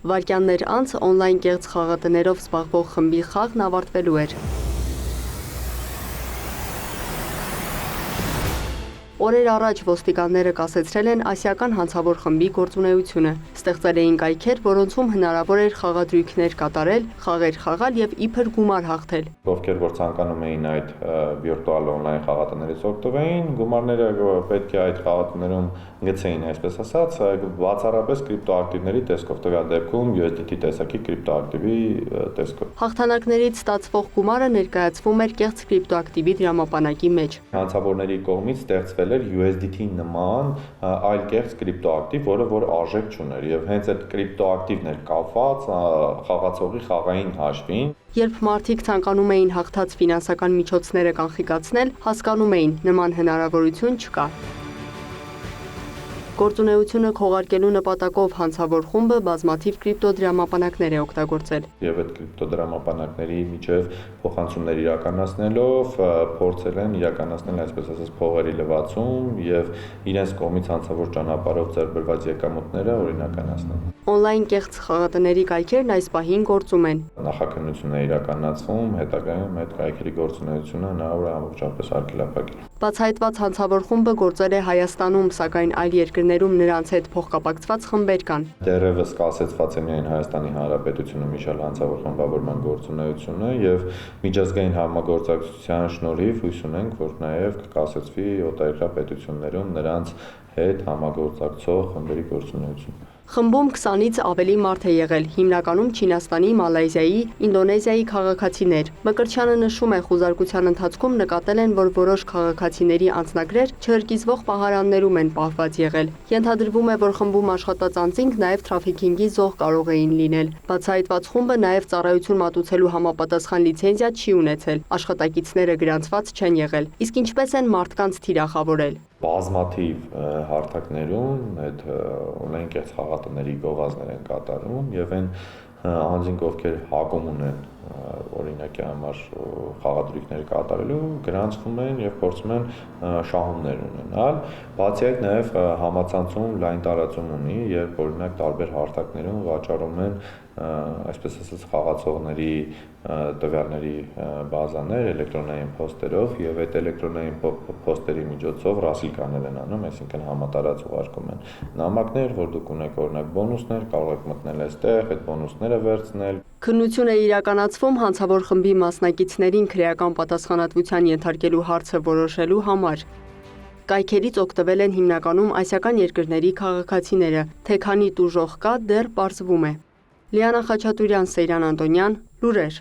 Վայրկյաններ անց օնլայն կեղծ խաղատներով զբաղվող խմբի խաղն ավարտվելու էր։ Օրեր առաջ ոստիկանները կասեցրել են ասիական հանցավոր խմբի գործունեությունը։ Ստեղծել էին կայքեր, որոնցում հնարավոր էր խաղադրույքներ կատարել, խաղեր խաղալ եւ իբր գումար հաղթել։ Ովքեր որ ցանկանում էին այդ վիրտուալ օնլայն խաղատներից օգտվեին, գումարները պետք է այդ խաղատներում գցեին, այսպես ասած, բացառապես կրիպտոակտիվների տեսքով, տվյալ դեպքում USDT տեսակի կրիպտոակտիվի տեսքով։ Հաղթանակներից ստացվող գումարը ներկայացվում էր կեղծ կրիպտոակտիվի դրամապանակի մեջ։ Հանցավորների կողմից ստեղծվել էր USDT նման այլ կեղծ կրիպտոակտիվ, որը որ արժեք չուներ, եւ հենց այդ կրիպտոակտիվն էր կապված խաղացողի խաղային հաշվին։ Երբ մարդիկ ցանկանում էին հաղթած ֆինանսական միջոցները կանխիկացնել, հասկանում էին, նման հնարավորություն չկա։ Գործունեությունը քողարկելու նպատակով հանցավոր խումբը բազմաթիվ կրիպտոդրամապանակներ է օգտագործել։ Եվ այդ կրիպտոդրամապանակների միջև փոխանցումներ իրականացնելով փորձել են իրականացնել, այսպես ասած, փողերի լվացում եւ իրենց կողմից հանցավոր ճանապարհով ձեռբերված եկամուտները օրինականացնել։ Օնլայն կեղծ խաղատների կայքերն այս պահին գործում են։ Նախաքննություն է իրականացվում, հետագայում այդ կայքերի գործունեությունը հնարավոր է ամբողջապես արգելափակել։ Բացահայտված հանցավոր խումբը գործել է Հայաստանում, սակայն այլ երկրներում նրանց հետ փոխկապակցված խմբեր կան։ Դեռևս կասեցված է միայն Հայաստանի Հանրապետությունում իշալ հանցավոր խմբավորման գործունեությունը եւ միջազգային համագործակցության շնորհիվ հույս ունենք, որ նաեւ կկասեցվի օտարերկրյա պետություններում նրանց հետ համագործակցող խմբերի գործունեությունը։ Խմբում 20-ից ավելի մարդ է եղել, հիմնականում Չինաստանի, Մալայզիայի, Ինդոնեզիայի քաղաքացիներ։ Մկրտչյանը նշում է, խուզարկության ընթացքում նկատել են, որ որոշ քաղաքացիների անձնագրեր չհրկիզվող պահարաններում են պահված եղել։ Ենթադրվում է, որ խմբում աշխատած անձինք նաև թրաֆիքինգի զոհ կարող էին լինել։ Բացահայտված խումբը նաև ծառայություն մատուցելու համապատասխան լիցենզիա չի ունեցել։ Աշխատակիցները գրանցված չեն եղել։ Իսկ ինչպես են մարդկանց թիրախավորել։ Բազմաթիվ հարթակներում այդ օնլայն կեղծ խաղատների գովազդներ են կատարում եւ այն անձինք, ովքեր հակում ունեն օրինակի համար խաղադրույքներ կատարելու, գրանցվում են եւ փորձում են շահումներ ունենալ։ Բացի այդ նաեւ համացանցում լայն տարածում ունի, երբ օրինակ տարբեր հարթակներում վաճառում են այսպես ասած խաղացողների տվյալների բազաներ էլեկտրոնային փոստերով եւ այդ էլեկտրոնային փոստերի միջոցով ռասիլկաներ են անում, այսինքն համատարած ուղարկում են նամակներ, որ դուք ունեք օրինակ բոնուսներ, կարող եք մտնել այստեղ, այդ բոնուսները վերցնել։ Քննություն է իրականացվում հանցավոր խմբի մասնակիցներին քրեական պատասխանատվության ենթարկելու հարցը որոշելու համար։ Կայքերից օգտվել են հիմնականում ասիական երկրների քաղաքացիները, թե քանի տուժող կա դեռ պարզվում է։ Լիանա Խաչատուրյան, Սեյրան Անտոնյան, լուրեր։